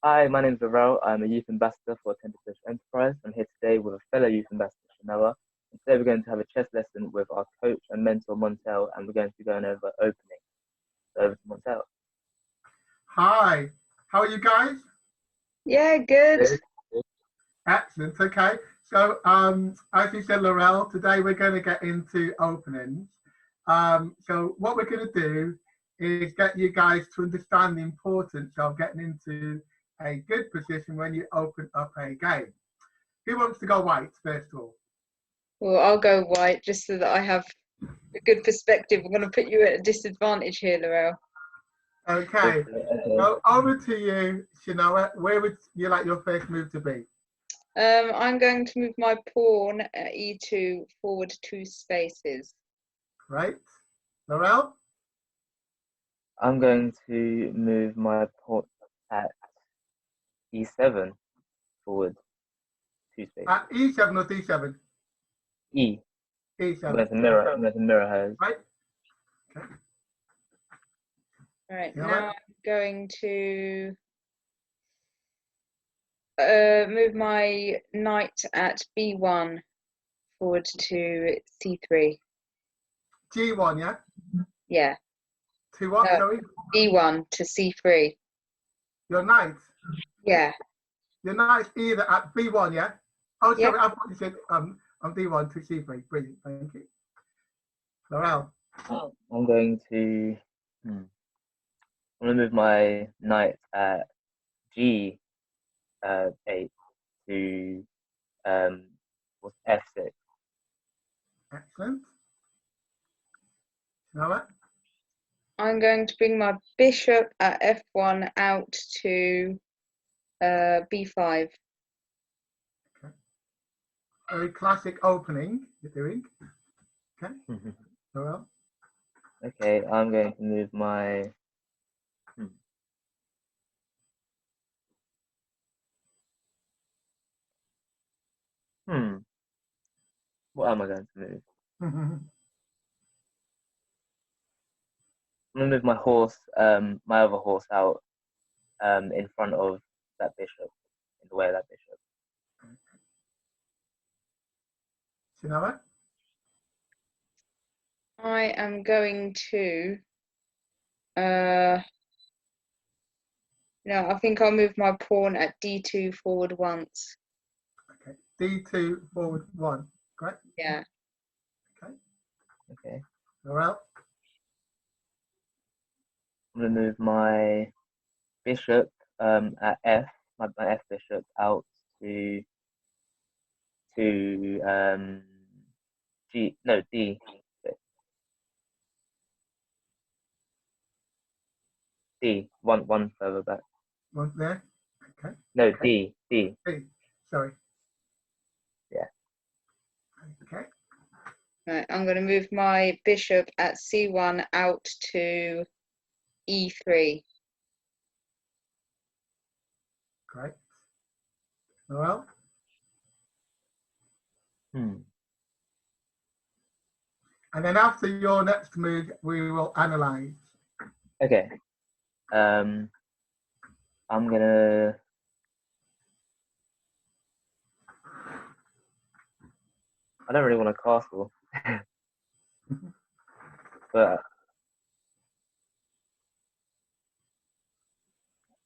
Hi, my name is Varel. I'm a youth ambassador for Bedfordshire Enterprise. I'm here today with a fellow youth ambassador, Chanella. And today we're going to have a chess lesson with our coach and mentor, Montell, and we're going to be going over opening. So over to Montell. Hi, how are you guys? Yeah, good. Excellent. Okay. So, as you said, Laurel, today we're going to get into openings. So what we're going to do is get you guys to understand the importance of getting into a good position when you open up a game. Who wants to go white first of all? Well, I'll go white just so that I have a good perspective. I'm going to put you at a disadvantage here, Laurel. Okay. So over to you, Shanoa. Where would you like your first move to be? I'm going to move my pawn at e2 forward 2 spaces. Right. Laurel? I'm going to move my pawn at e7 forward 2 spaces. At e7 or d7? E. E7. I'm going to mirror hers. Right. Okay. All right. Yeah, Now right. I'm going to move my knight at b1 forward to c3. G1, yeah? Yeah. To what, No. sorry? b1 to c3. Your knight? Yeah. Your knight's either at b1, yeah? Oh, sorry, Yep. I thought you said on d1 to c3. Brilliant, thank you. Laurel? I'm going to move my knight at g8 to f6. Excellent. Laura? I'm going to bring my bishop at f1 out to b5. Okay. Very classic opening you're doing. Okay. Laurel? Okay, I'm going to move my what am I going to move? I'm gonna move my horse, my other horse out in front of that bishop, in the way of that bishop. Shinoa? I am going to no, I think I'll move my pawn at d2 forward once. Okay. D2 forward 1. Great. Yeah. Okay. Laurel? I'm gonna move my bishop at f, my f bishop out to d. D, one further back. One there. Okay. No, Okay. D. D. Sorry. Yeah. Okay. Right, I'm going to move my bishop at c1 out to e3. Great. Laurel? And then after your next move, we will analyze. Okay. I'm gonna. I don't really want a castle, but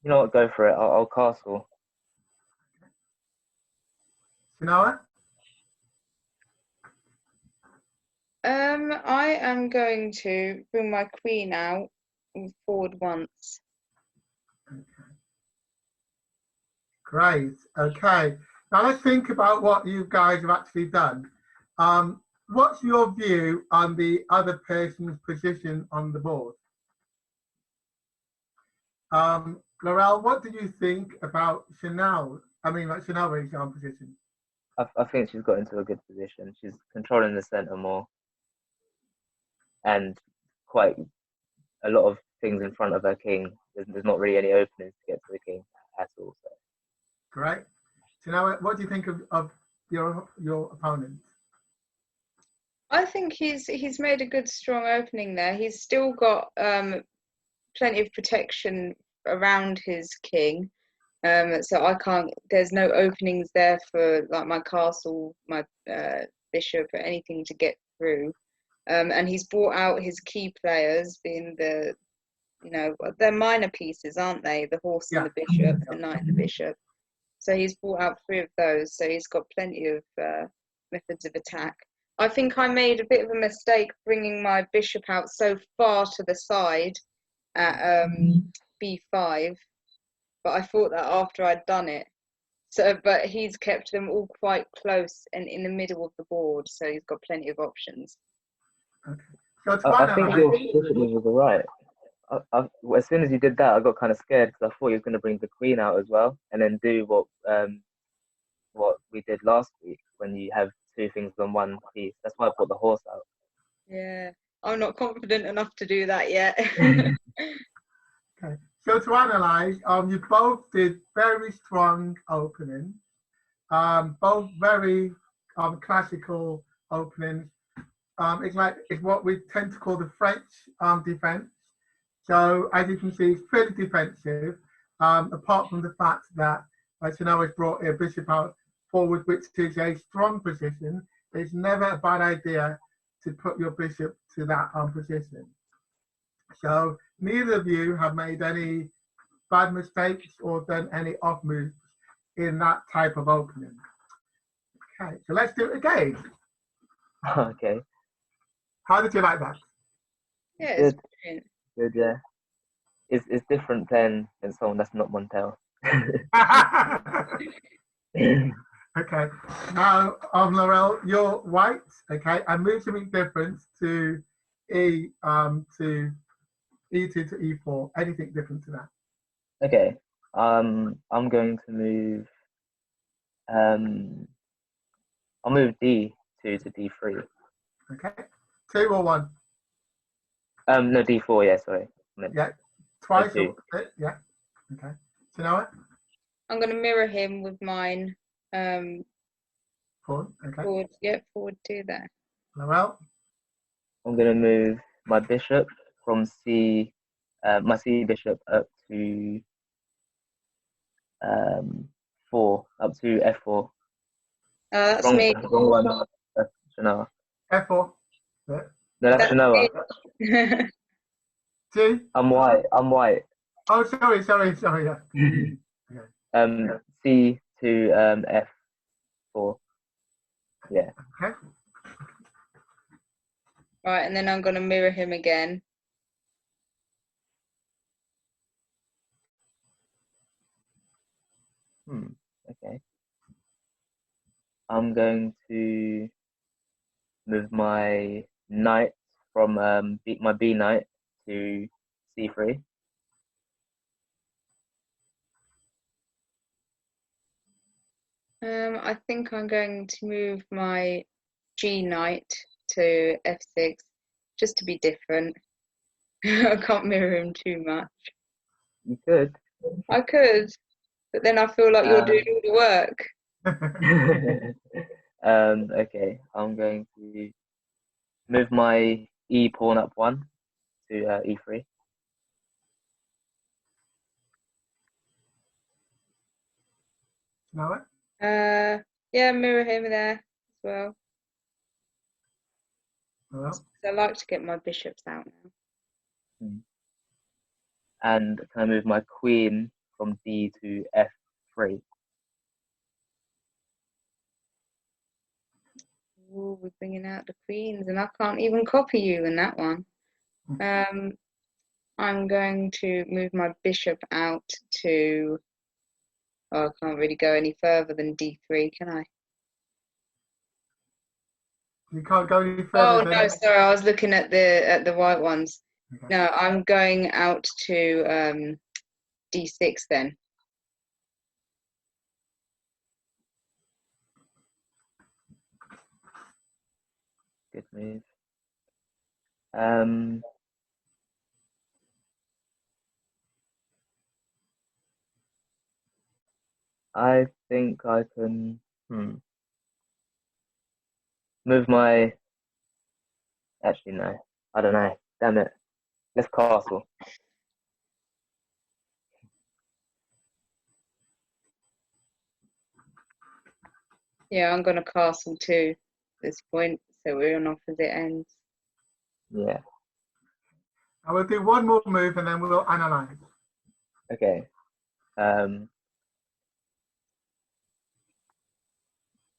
you know what? Go for it. I'll castle. Shinoa? I am going to bring my queen out and forward once. Okay. Great. Okay. Now let's think about what you guys have actually done. What's your view on the other person's position on the board? Laurel, what do you think about Chanel? Chanel's position. I think she's got into a good position. She's controlling the center more, and quite a lot of things in front of her king. There's not really any openings to get to the king at all. So. Great. So now, what do you think of your opponent? I think he's made a good strong opening there. He's still got plenty of protection around his king. So I can't. There's no openings there for like my castle, my bishop, or anything to get through. And he's brought out his key players, being the, they're minor pieces, aren't they? The horse and the bishop, the knight and the bishop. So he's brought out 3 of those. So he's got plenty of methods of attack. I think I made a bit of a mistake bringing my bishop out so far to the side at b5, but I thought that after I'd done it. So, but he's kept them all quite close and in the middle of the board, so he's got plenty of options. Okay. So I think your bishop move was alright. As soon as you did that, I got kind of scared because I thought he was going to bring the queen out as well, and then do what we did last week when you have 2 things on one piece. That's why I put the horse out. Yeah, I'm not confident enough to do that yet. Okay. So to analyse, you both did very strong openings, both very classical openings. It's what we tend to call the French defence. So as you can see, it's fairly defensive, apart from the fact that Sanoa has brought a bishop out forward, which is a strong position. It's never a bad idea to put your bishop to that position. So neither of you have made any bad mistakes or done any off moves in that type of opening. Okay, so let's do it again. Okay. How did you like that? Yeah, it's brilliant. Good, yeah. It's different than someone that's not Montell. Okay, now Laurel, you're white. Okay, and move something different to E2 to E4. Anything different to that? Okay. I'm going to move. I'll move D2 to D3. Okay, 2 or 1? No, D4. Yeah, sorry. Yeah, twice. No, 2. Yeah. Okay. Sanoa? I'm going to mirror him with mine. Forward. Okay. Forward. Yep, forward to there. Laurel? I'm going to move my bishop from my C bishop up to 4, up to F4. That's Wrong, me. wrong one. That's Shanoa. F4. Yeah. No, that's Shanoa. G? I'm white. Oh, sorry. Yeah. C to F4. Yeah. Okay. Right, and then I'm going to mirror him again. Okay. I'm going to move my knight from my B knight to C3. I think I'm going to move my G knight to F6, just to be different. I can't mirror him too much. You could. I could, but then I feel like you're doing all the work. Okay, I'm going to move my E pawn up 1 to E3. Know it? Yeah, mirror him there as well. Well. I like to get my bishops out now. And can I move my queen from D to F3? Ooh, we're bringing out the queens, and I can't even copy you in that one. I'm going to move my bishop out to. Oh, I can't really go any further than D3, can I? You can't go any further. Oh no, sorry, I was looking at the white ones. Okay. No, I'm going out to D6 then. Good move. I think I can move my. Actually, no. I don't know. Damn it. Let's castle. Yeah, I'm gonna castle too at this point, so we're on opposite ends. Yeah. I will do one more move and then we'll analyze. Okay.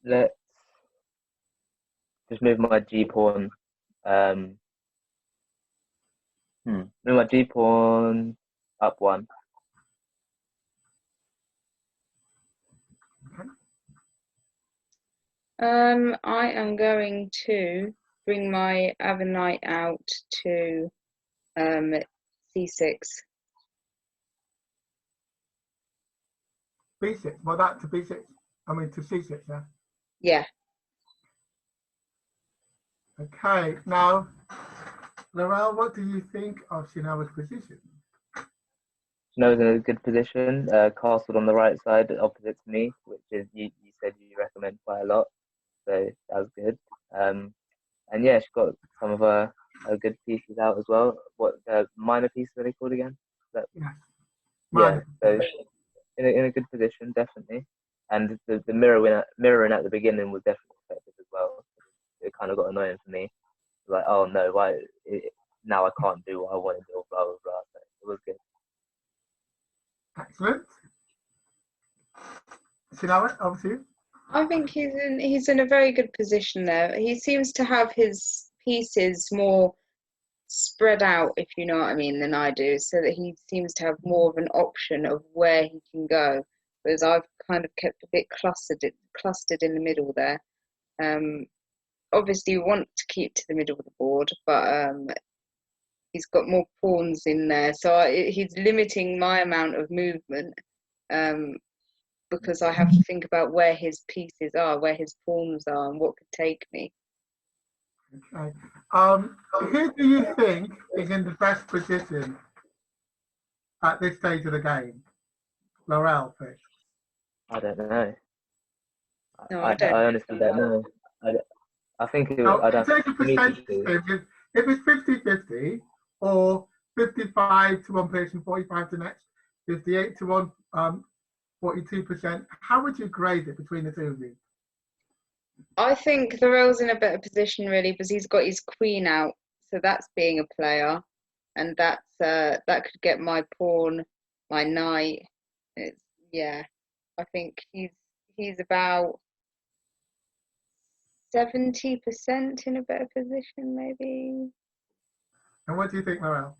Let's just move my G pawn. Move my G pawn up one. Okay. I am going to bring my other knight out to C6. B6. Well, that to B6. I mean to C6. Yeah. Yeah. Okay. Now, Laurel, what do you think of Shinawa's position? Shino's in a good position, castled on the right side opposite to me, which is you said you recommend quite a lot, so that was good. And yeah, she's got some of her good pieces out as well. What minor pieces are they called again? Yeah. Yeah, so in a good position, definitely. And the mirroring at the beginning was definitely effective as well. It kind of got annoying for me. Like, oh no, why now I can't do what I want to do, blah blah blah. So it was good. Excellent. Shinawa, over to you. I think he's in a very good position there. He seems to have his pieces more spread out, if you know what I mean, than I do, so that he seems to have more of an option of where he can go. Whereas I've kind of kept a bit clustered in the middle there. Obviously, you want to keep to the middle of the board, but he's got more pawns in there, so he's limiting my amount of movement. Because I have to think about where his pieces are, where his pawns are, and what could take me. Okay. Who do you think is in the best position at this stage of the game? Laurel, first. I don't know. No, I honestly don't know. I think it, Now, I'd in have terms of percentage, if it's 50-50 or 55 to one person, 45 to next, 58 to one, 42%, how would you grade it between the two of you? I think Thorell's in a better position really because he's got his queen out, so that's being a player, and that could get my pawn, my knight. Yeah, I think he's about 70% in a better position maybe. And what do you think, Laurel?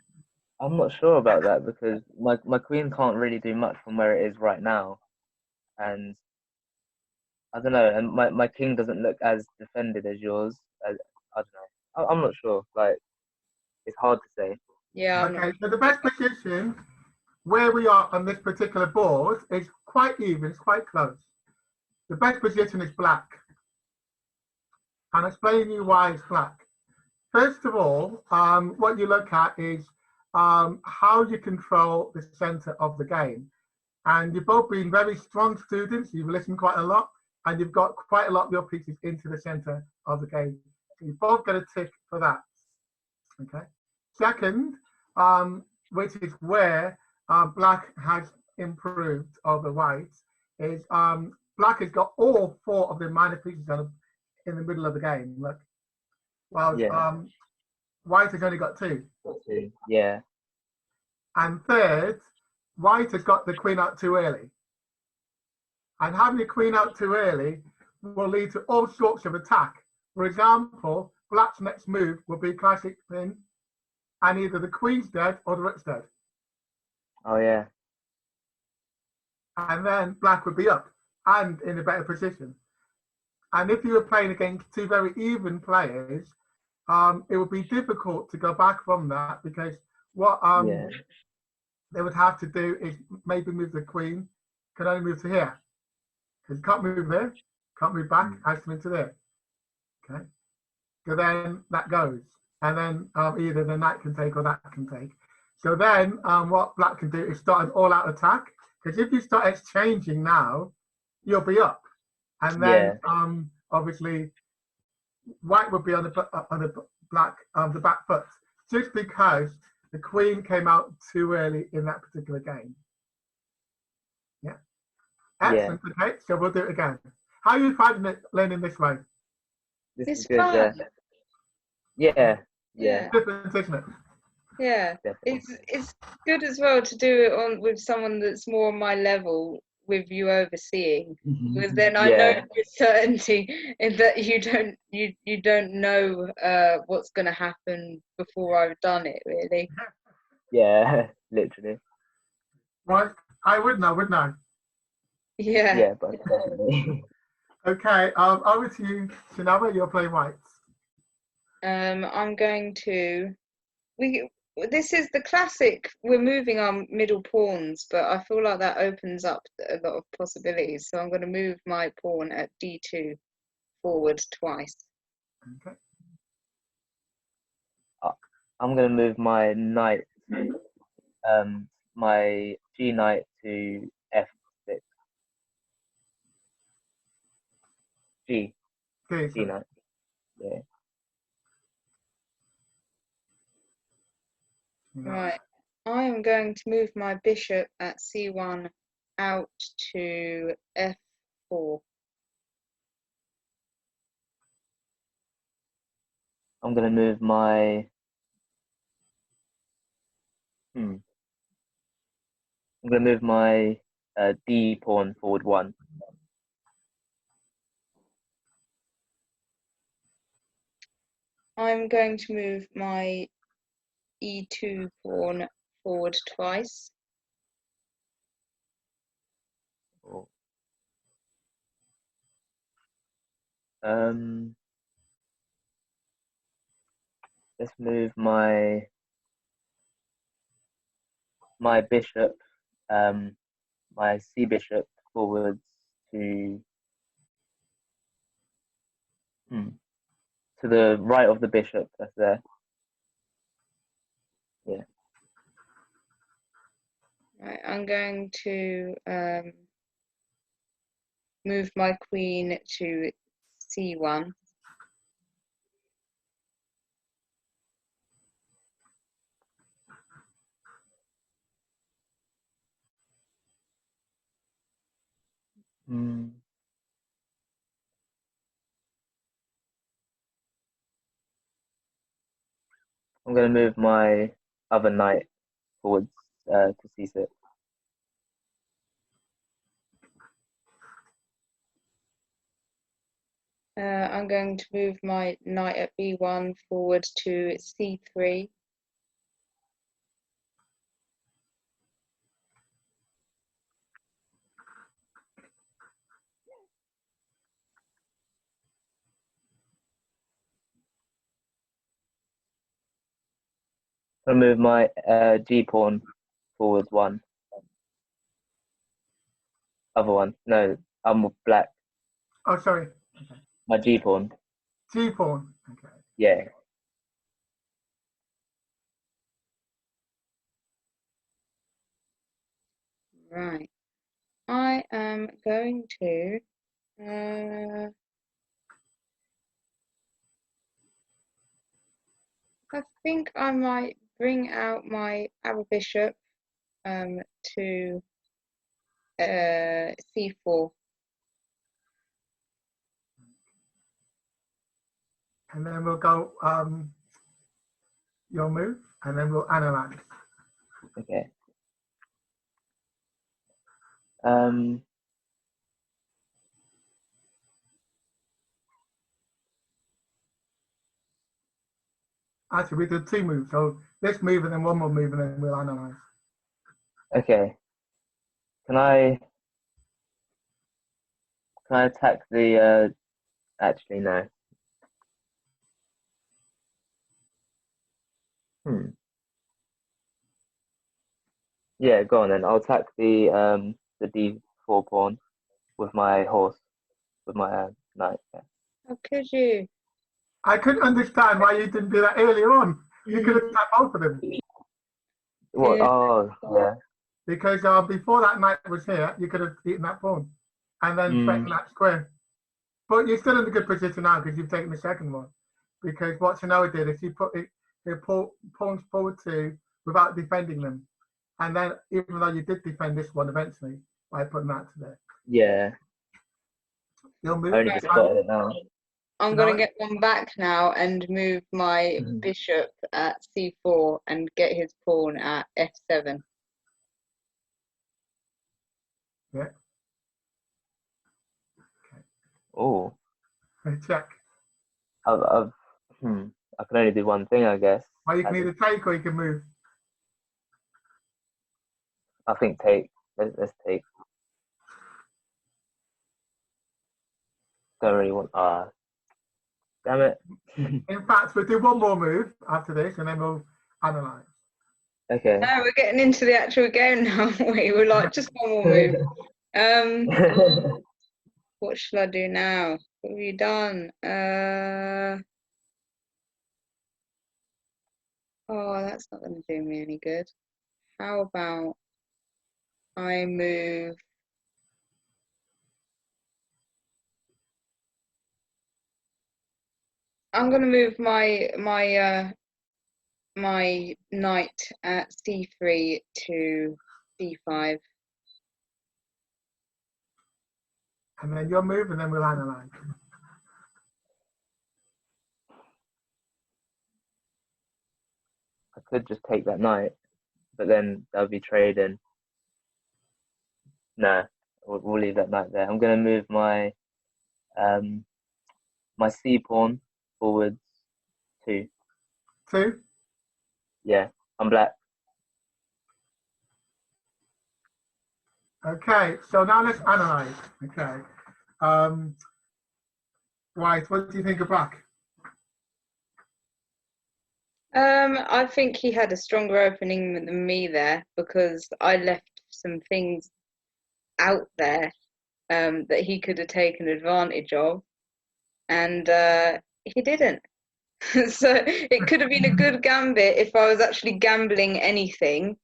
I'm not sure about that because my queen can't really do much from where it is right now, and I don't know. And my king doesn't look as defended as yours. I don't know. I'm not sure. Like it's hard to say. Yeah. Okay, so the best position where we are on this particular board is quite even, it's quite close. The best position is black. And I'll explain to you why it's black. First of all, what you look at is how you control the center of the game. And you've both been very strong students, you've listened quite a lot, and you've got quite a lot of your pieces into the center of the game. So you both get a tick for that. Okay. Second, which is where black has improved over white, is black has got all four of the minor pieces in the middle of the game. Look, while white has only got two. Yeah. And third, white has got the queen out too early. And having the queen out too early will lead to all sorts of attack. For example, black's next move will be classic pin, and either the queen's dead or the rook's dead. Oh yeah. And then black would be up and in a better position. And if you were playing against two very even players, it would be difficult to go back from that because what they would have to do is maybe move the queen, can only move to here. Because can't move there, can't move back, has to move to there. Okay. So then that goes. And then either the knight can take or that can take. So then what black can do is start an all-out attack. Because if you start exchanging now, you'll be up. And then obviously white would be on the black the back foot, just because the queen came out too early in that particular game. Yeah. Excellent. Okay, so we'll do it again. How are you finding it learning this way? This It's is good. fun. Yeah. Yeah. Different, isn't it? Yeah. Definitely. It's good as well to do it on with someone that's more on my level, with you overseeing, because then I know Yeah. with certainty that you don't know what's going to happen before I've done it, really. Yeah. Literally. Right. I would know, wouldn't I? Yeah. Yeah, but definitely. Okay. Over to you, Shinaba. You're playing whites. I'm going to. This is the classic. We're moving our middle pawns, but I feel like that opens up a lot of possibilities. So I'm going to move my pawn at d2 forward twice. Okay. I'm gonna move my knight, my G knight to F6. G Okay. So, knight. Yeah. Right. I am going to move my bishop at c1 out to f4. I'm gonna move my. I'm gonna move my D pawn forward 1. I'm going to move my e2 pawn forward twice. Or, let's move my bishop, my C bishop forwards to the right of the bishop. That's there. Yeah. Right, I'm going to move my queen to c1. I'm gonna move my other knight forwards to C6. I'm going to move my knight at b1 forward to c3. I'm gonna move my G pawn forwards 1. Other one. No, I'm black. oh, sorry. My G pawn. G pawn. Okay. Yeah. Right. I am going to I think I might bring out my other bishop to c4. And then we'll go your move, and then we'll analyze. Okay. Actually, we did 2 moves. So let's move, and then one more move, and then we'll analyze. Okay. Can I attack the actually no. Yeah, go on then. I'll attack the D4 pawn with my horse, with my knight. Yeah. How could you? I couldn't understand why you didn't do that earlier on. You could have attacked both of them. What? Yeah. Oh, yeah. Because before that knight was here, you could have eaten that pawn and then threatened that square. But you're still in a good position now because you've taken the second one. Because what Shanoa did is she put her pawns forward 2 without defending them. And then, even though you did defend this one eventually by putting that to there. Yeah. You'll move. I only just spotted it now. I'm going to get one back now and move my bishop at c4 and get his pawn at f7. Yeah. Oh. Check. I can only do one thing, I guess. Well, you can either take or you can move. I think take. Let's take. Don't really want. Damn it. In fact, we'll do one more move after this, and then we'll analyse. Okay. No, we're getting into the actual game now. We're like, just one more move. What shall I do now? What have you done? Oh, that's not going to do me any good. How about I move? I'm going to move my knight at c3 to c5. And then you'll move, and then we'll analyse. I could just take that knight, but then that would be trading. No, we'll leave that knight there. I'm going to move my my c pawn forwards 2. 2? Yeah, I'm black. Okay, so now let's analyse. Okay. White, what do you think of black? I think he had a stronger opening than me there because I left some things out there that he could have taken advantage of, and he didn't. So it could have been a good gambit if I was actually gambling anything,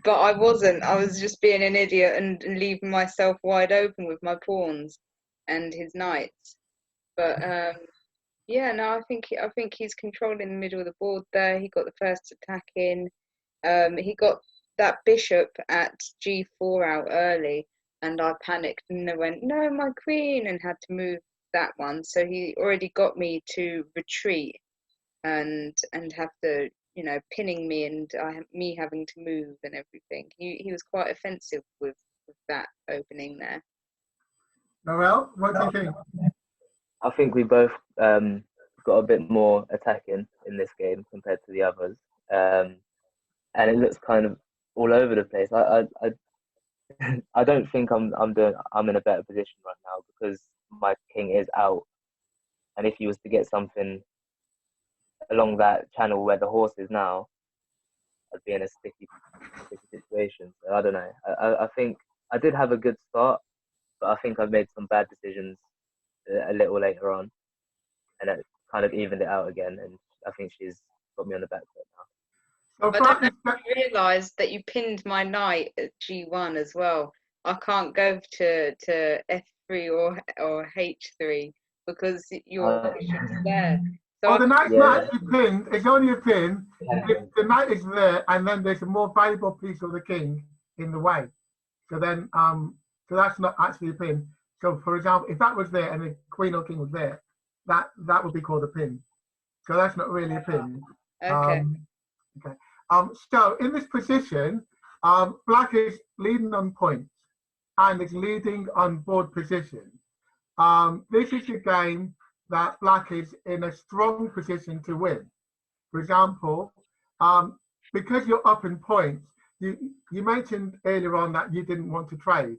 but I wasn't. I was just being an idiot and leaving myself wide open with my pawns and his knights. But yeah, no, I think he's controlling the middle of the board there. He got the first attack in. He got that bishop at g4 out early, and I panicked and I went, no, my queen, and had to move that one. So he already got me to retreat and have to, you know, pinning me and me having to move and everything. He was quite offensive with that opening there. Noel, what do you think? I think we both got a bit more attacking in this game compared to the others, and it looks kind of all over the place. I don't think I'm in a better position right now because my king is out, and if he was to get something along that channel where the horse is now, I'd be in a sticky situation. So I don't know. I think I did have a good start, but I think I've made some bad decisions a little later on, and it kind of evened it out again. And I think she's got me on the back foot now. So I don't know if you realised that you pinned my knight at g1 as well. I can't go to f3 or h3 because your bishop's there. So the knight's not actually pinned. It's only a pin. If the knight is there, and then there's a more valuable piece of the king in the way. So then, so that's not actually a pin. So, for example, if that was there and the queen or king was there, that would be called a pin. So that's not really a pin. Okay. Okay. So in this position, black is leading on points and is leading on board position. This is a game that black is in a strong position to win. For example, because you're up in points, you mentioned earlier on that you didn't want to trade.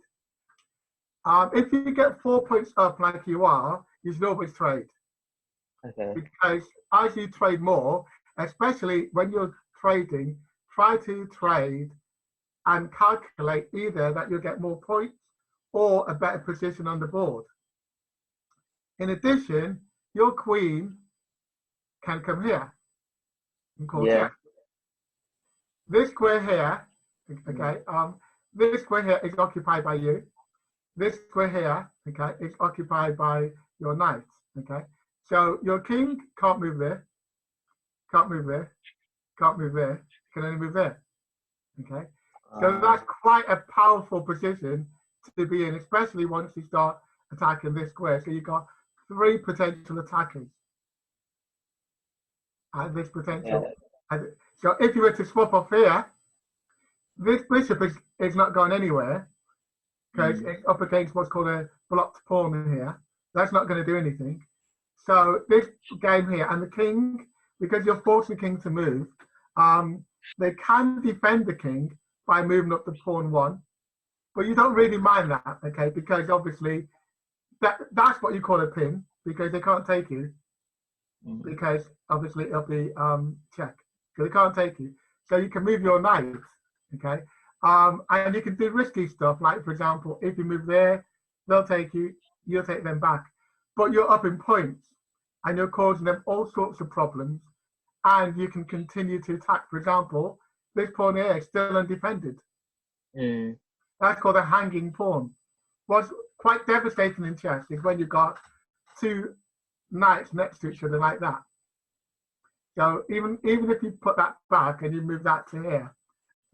If you get 4 points up like you are, you should always trade. Okay. Because as you trade more, especially when you're trading, try to trade and calculate either that you'll get more points or a better position on the board. In addition, your queen can come here and call check. This square here, okay, this square here is occupied by you. This square here, okay, is occupied by your knight, okay. So your king can't move there, can't move there, can't move there, can only move there, okay. So that's quite a powerful position to be in, especially once you start attacking this square. So you've got 3 potential attackers at this potential. Yeah. So if you were to swap off here, this bishop is not going anywhere because it's up against what's called a blocked pawn in here. That's not going to do anything. So this game here, and the king, because you're forcing the king to move, they can defend the king by moving up the pawn 1, but you don't really mind that, okay? Because obviously that's what you call a pin, because they can't take you, because obviously it'll be check. So they can't take you. So you can move your knight, okay? And you can do risky stuff, like, for example, if you move there, they'll take you, you'll take them back. But you're up in points, and you're causing them all sorts of problems, and you can continue to attack. For example, this pawn here is still undefended. That's called a hanging pawn. What's quite devastating in chess is when you've got 2 knights next to each other like that. So even if you put that back and you move that to here,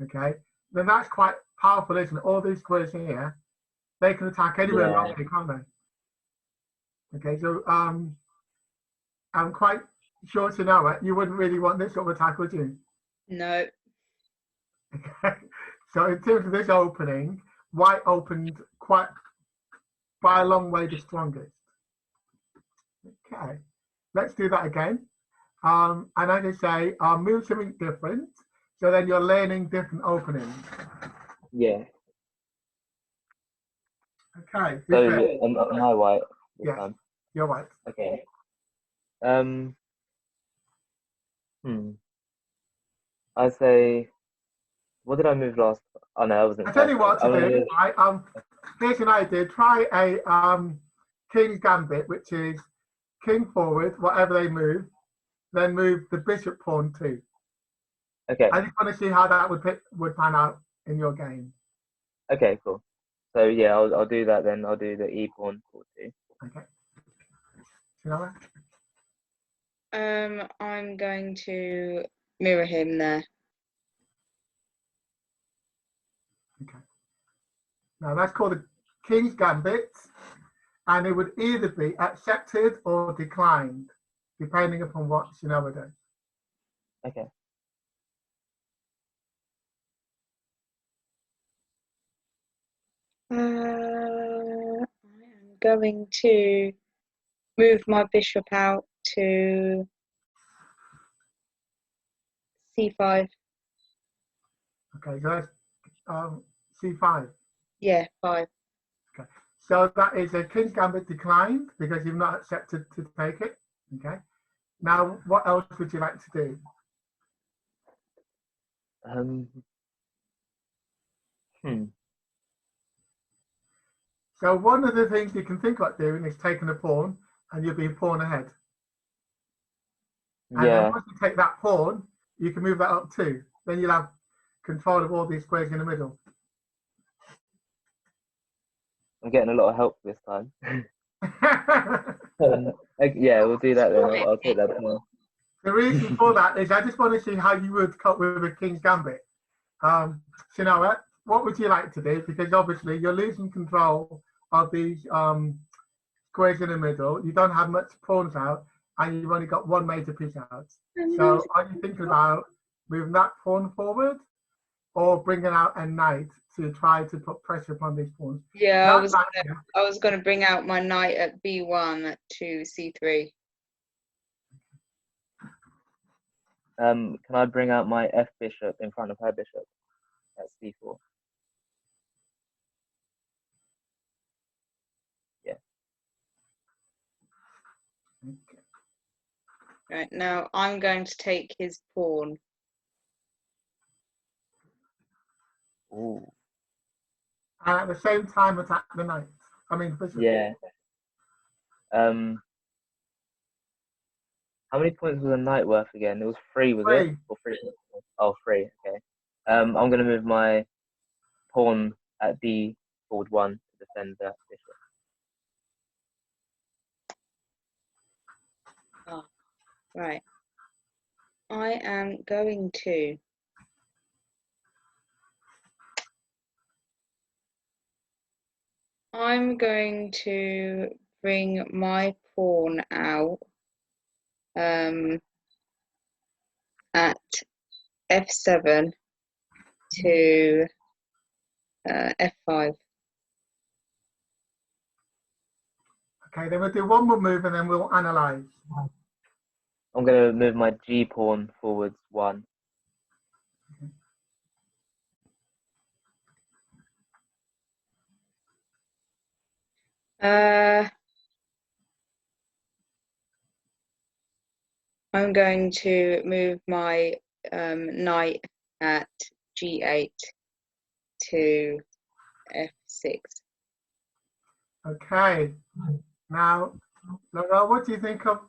okay, then that's quite powerful, isn't it? All these squares here, they can attack anywhere around here, can't they? Okay, so I'm quite sure to know it. You wouldn't really want this sort of attack, would you? No. Okay. So in terms of this opening, white opened quite by a long way the strongest. Okay, let's do that again. And as I say, move something different. So then you're learning different openings. Yeah. Okay. So am I white this yes, time? You're white. Okay. I say, what did I move last? Oh no, I wasn't. I tell you what to do. Here's an idea. Try a King's Gambit, which is king forward, whatever they move, then move the bishop pawn too. Okay. I just want to see how that would pan out in your game. Okay, cool. So yeah, I'll do that then. I'll do the e pawn for 2. Okay. Shall I'm going to mirror him there. Okay. Now that's called a King's Gambit, and it would either be accepted or declined, depending upon what Shinoa does. Okay. I am going to move my bishop out to c5. Okay, so that's c5. Yeah, 5. Okay, so that is a King's Gambit declined because you've not accepted to take it. Okay, now what else would you like to do? So one of the things you can think about doing is taking a pawn, and you'll be a pawn ahead. And then once you take that pawn, you can move that up too. Then you'll have control of all these squares in the middle. I'm getting a lot of help this time. Yeah, we'll do that then. I'll take that pawn. The reason for that is I just want to see how you would cope with a King's Gambit. Shinoa, what would you like to do? Because obviously you're losing control of these squares in the middle. You don't have much pawns out, and you've only got 1 major piece out. So are you thinking about moving that pawn forward, or bringing out a knight to try to put pressure upon these pawns? Yeah, I was going to bring out my knight at b1 to c3. Can I bring out my F bishop in front of her bishop at c4? Yeah. Okay. Right, now I'm going to take his pawn. Ooh. And at the same time attack the knight. I mean, bishop. Yeah. How many points was a knight worth again? It was 3, was 3. it? Or 3? Oh, 3. Okay. I'm going to move my pawn at d forward 1 to defend that bishop. Oh, right. I am going to I'm going to bring my pawn out at f7 to f5. Okay, then we'll do one more move and then we'll analyse. I'm going to move my G pawn forwards 1. I'm going to move my knight at g8 to f6. Okay, now, Laurel, what do you think of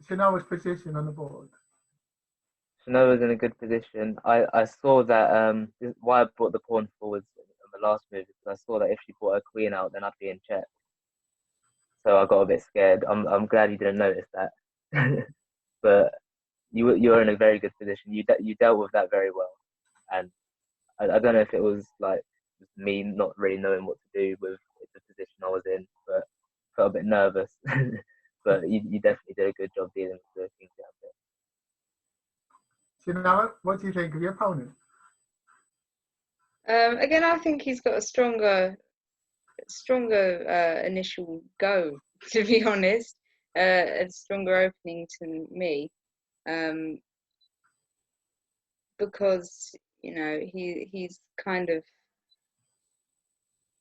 Shanoa's position on the board? Shanoa's in a good position. I saw that why I brought the pawn forwards in the last move is because I saw that if she brought her queen out, then I'd be in check. So I got a bit scared. I'm glad you didn't notice that. But you're in a very good position. You dealt with that very well, and I don't know if it was like just me not really knowing what to do with the position I was in, but felt a bit nervous. But you definitely did a good job dealing with the King Gambit. Shanoa, what do you think of your opponent? Again, I think he's got a stronger initial go, to be honest. A stronger opening to me, because he's kind of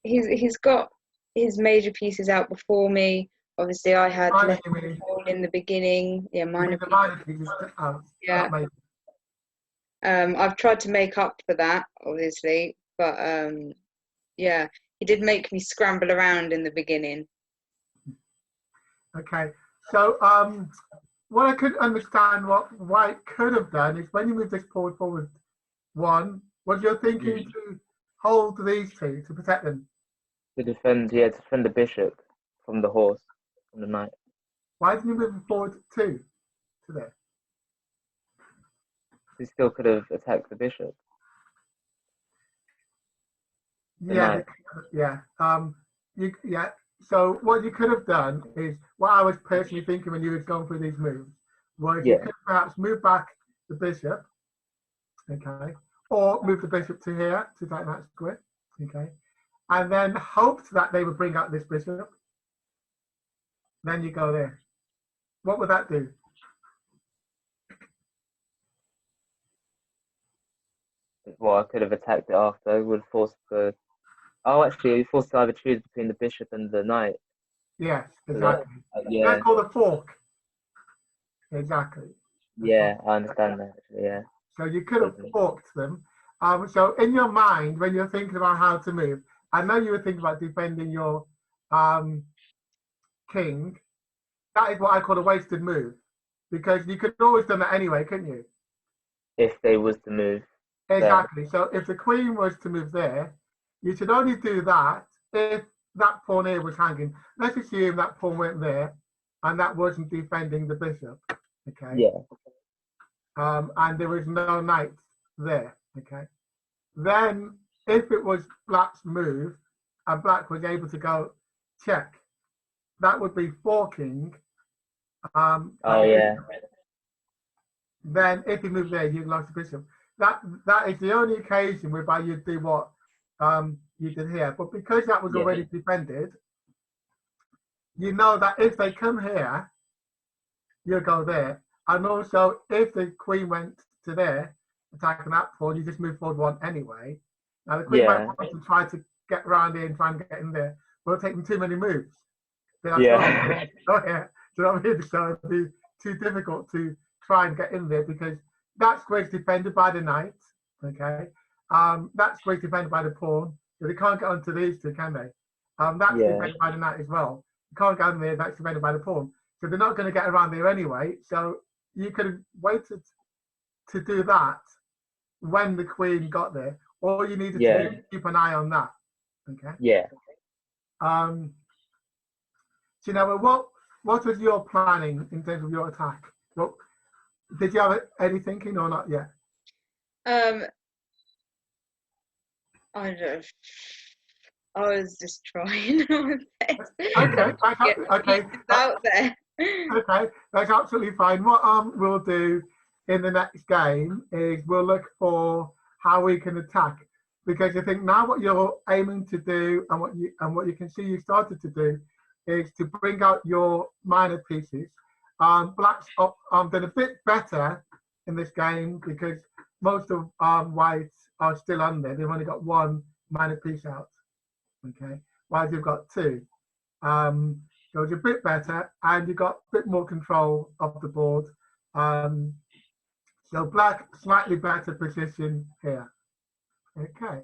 he's got his major pieces out before me. Obviously, I had less control in the beginning. Yeah, minor pieces. Yeah. I've tried to make up for that, obviously, but yeah, he did make me scramble around in the beginning. Okay, so what I could understand what White could have done is when you move this pawn forward 1, was you thinking to hold these two to protect them? To defend the bishop from the horse, from the knight. Why didn't you move it forward 2 to there? He still could have attacked the bishop. Yeah, So what you could have done is what I was personally thinking when you were going through these moves was you could perhaps move back the bishop, okay, or move the bishop to here to that square, okay, and then hoped that they would bring out this bishop. Then you go there. What would that do? Well, I could have attacked it after. I would have forced the. Oh, actually, you forced to either choose between the bishop and the knight. Yes, exactly. Yeah. That's called a fork. Exactly. Yeah, I understand that. Actually, yeah. So you could have forked them. So in your mind, when you're thinking about how to move, I know you were thinking about defending your king. That is what I call a wasted move, because you could always done that anyway, couldn't you? If they was to move. Exactly. There. So if the queen was to move there, you should only do that if that pawn here was hanging. Let's assume that pawn went there, and that wasn't defending the bishop. Okay. Yeah. And there was no knight there. Okay. Then, if it was Black's move, and Black was able to go check, that would be forking. Yeah. Then, if you move there, you lost the bishop. That is the only occasion whereby you do what you did here. But because that was already defended, you know that if they come here, you go there. And also, if the queen went to there, attacking that pawn, you just move forward 1 anyway. Now, the queen might want to try to get around here and try and get in there, but it'll take them too many moves. So you know what I mean? So it'll be too difficult to try and get in there because that square's defended by the knight, okay? That square's defended by the pawn, so they can't get onto these two, can they? That's defended by the knight as well. You can't get on there, that's defended by the pawn. So they're not going to get around there anyway, so you could have waited to do that when the queen got there. All you needed to do is keep an eye on that, okay? Yeah. So now, what was your planning in terms of your attack? Well, did you have any thinking or not yet? I don't. I was just trying my best. Okay, Get okay, out there. okay, that's absolutely fine. What we'll do in the next game is we'll look for how we can attack, because I think now what you're aiming to do and what you can see you started to do is to bring out your minor pieces. Blacks done a bit better in this game because most of whites are still under. They've only got one minor piece out. Okay, while you've got two. So it's a bit better, and you've got a bit more control of the board. So black, slightly better position here. Okay.